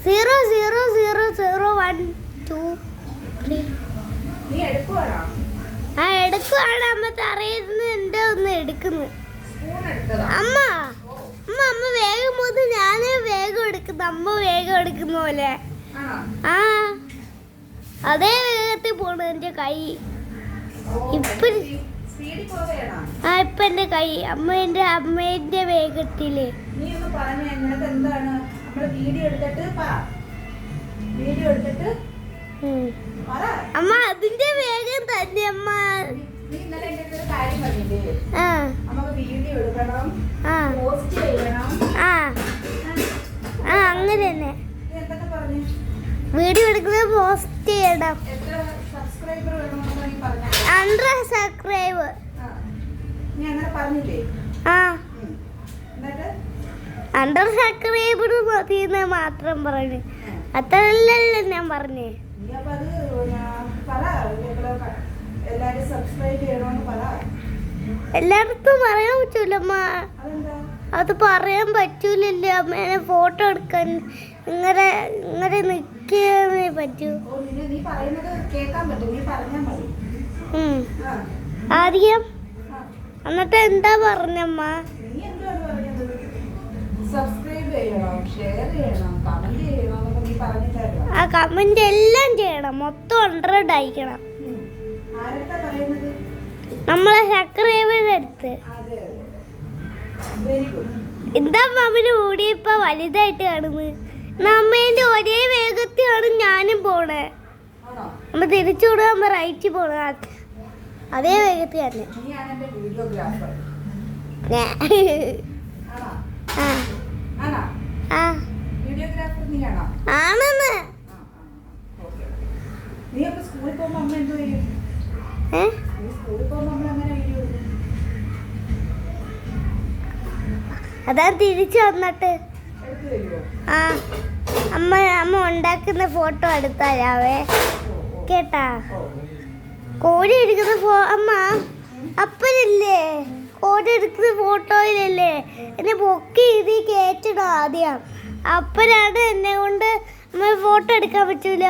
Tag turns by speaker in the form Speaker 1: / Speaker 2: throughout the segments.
Speaker 1: 0 0 0 0 1 2 3.
Speaker 2: നീ എടുക്കുവാണോ?
Speaker 1: ആ എടുക്കുവാണ്. അമ്മ തറയുന്ന എന്റെ ഒന്ന് എടുക്കുന്നു. അമ്മ അമ്മ അമ്മ വേഗം പോന്ന്, ഞാന് വേഗം എടുക്കുന്നു. അമ്മ വേഗം എടുക്കുന്ന പോലെ. ആ അതേ വേഗത്തിൽ പോണു എന്റെ കൈ. ഇപ്പൊ ഇപ്പൊ എന്റെ കൈ അമ്മേന്റെ വേഗത്തില്.
Speaker 2: നീ ഒന്ന് പറഞ്ഞ എന്താണ് നമ്മള് വീഡിയോ എടുത്തിട്ട്
Speaker 1: അമ്മ അതിന്റെ വേഗം തന്നെ അമ്മ.
Speaker 2: നീ ഇന്നലെ എന്റെ അടുത്തൊരു കാര്യം പറഞ്ഞില്ലേ? നമുക്ക് വീഡിയോ എടുക്കണം, പോസ്റ്റ് ചെയ്യണം.
Speaker 1: അങ്ങനെ തന്നെ
Speaker 2: നീ എന്തൊക്കെ പറഞ്ഞു?
Speaker 1: വീഡിയോ എടുക്കുന്നത് പോസ്റ്റ് ചെയ്യണം.
Speaker 2: എത്ര സബ്സ്ക്രൈബർ വേണമെന്ന് നീ പറഞ്ഞ?
Speaker 1: 100 സബ്സ്ക്രൈബർ.
Speaker 2: നീ അങ്ങനെ പറഞ്ഞില്ലേ? എന്നിട്ട്
Speaker 1: 100 സബ്സ്ക്രൈബർ മതിയെന്ന് മാത്രം പറഞ്ഞു. അത്രയല്ലല്ലോ ഞാൻ പറഞ്ഞേ.
Speaker 2: നീ അപ്പൊ അത് പറ, എല്ലാരും സബ്സ്ക്രൈബ് ചെയ്യണമെന്ന് പറ.
Speaker 1: എല്ലായിടത്തും പറയാൻ പറ്റൂലമ്മ.
Speaker 2: അതെന്താ?
Speaker 1: അത് പറയാൻ പറ്റൂലല്ലോ അമ്മേനെ. ഫോട്ടോ എടുക്കാൻ ഇങ്ങനെ ഇങ്ങനെ നിൽക്കാനേ പറ്റൂ.
Speaker 2: നീ പറയുന്നത് കേൾക്കാൻ പറ്റും, നീ പറഞ്ഞാൽ മതി.
Speaker 1: ആദ്യം എന്നിട്ട് എന്താ പറഞ്ഞമ്മ?
Speaker 2: നീ എന്താണ് പറഞ്ഞത്? സബ്സ്ക്രൈബ് ചെയ്യണം, ഷെയർ ചെയ്യണം, കമന്റ് ചെയ്യണം എന്നൊക്കെ നീ പറഞ്ഞിട്ടായിരുന്നു.
Speaker 1: ആ കമന്റ് എല്ലാം ചെയ്യണം. മൊത്തം 100 അയക്കണം.
Speaker 2: ആരൊക്കെ പറയുന്നത്?
Speaker 1: നമ്മളെ സബ്സ്ക്രൈബറിന്റെ അടുത്ത്.
Speaker 2: Very good.
Speaker 1: എന്താ അമ്മേന്റെ കൂടി ഇപ്പൊ വലുതായിട്ട് കാണുന്നത്? അമ്മേന്റെ ഒരേ വേഗത്തിലാണ് ഞാനും പോണേ. നമ്മ തിരിച്ചു വിടുമ്പോ റൈറ്റ് പോണ അതേ വേഗത്തിൽ തന്നെ. ആണെന്ന്.
Speaker 2: നീ അപ്പൊ സ്കൂളിൽ പോകുമ്പോ അമ്മ എന്തോ ചെയ്യും? സ്കൂളിൽ പോകുമ്പോ നമ്മൾ അങ്ങനെ വീഡിയോ എടുക്കും.
Speaker 1: അതാ തിരിച്ചു വന്നിട്ട് അമ്മ ഉണ്ടാക്കുന്ന ഫോട്ടോ എടുത്താലാവേ കേട്ടാ. കോഴി എടുക്കുന്ന അമ്മ അപ്പനല്ലേ കോഴി എടുക്കുന്ന ഫോട്ടോയിലല്ലേ എന്നെ പൊക്കി ഇത് കേറ്റണം ആദ്യം. അപ്പനാണ് എന്നെ കൊണ്ട് അമ്മ ഫോട്ടോ എടുക്കാൻ പറ്റൂല.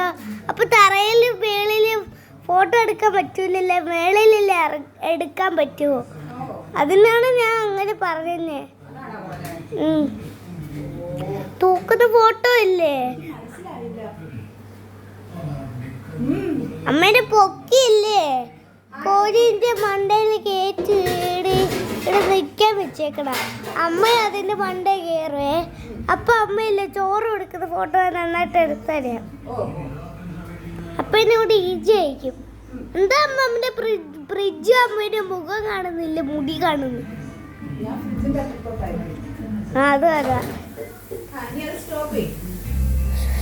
Speaker 1: അപ്പൊ തറയിലും മേളിലും ഫോട്ടോ എടുക്കാൻ പറ്റൂലല്ലേ, മേളിലല്ലേ എടുക്കാൻ പറ്റുമോ? അതിനാണ് ഞാൻ അങ്ങനെ പറഞ്ഞേ. തൂക്കുന്ന ഫോട്ടോ ഇല്ലേ അമ്മേന്റെ പൊക്കിയില്ലേ കോഴിന്റെ മണ്ടയിൽ കയറ്റി ഇവിടെ നിൽക്കാൻ വെച്ചേക്കണ. അമ്മ അതിന്റെ മണ്ടേ കയറുവേ. അപ്പൊ അമ്മയില്ലേ ചോറ് കൊടുക്കുന്ന ഫോട്ടോ നന്നായിട്ട് എടുത്തറിയാം. അപ്പൊ എന്നെ കൂടെ ഈജി ആയിരിക്കും. എന്താ അമ്മന്റെ ഫ്രിഡ്ജ് അമ്മേന്റെ മുഖം കാണുന്നില്ല, മുടി കാണുന്നു. അത് അതാ.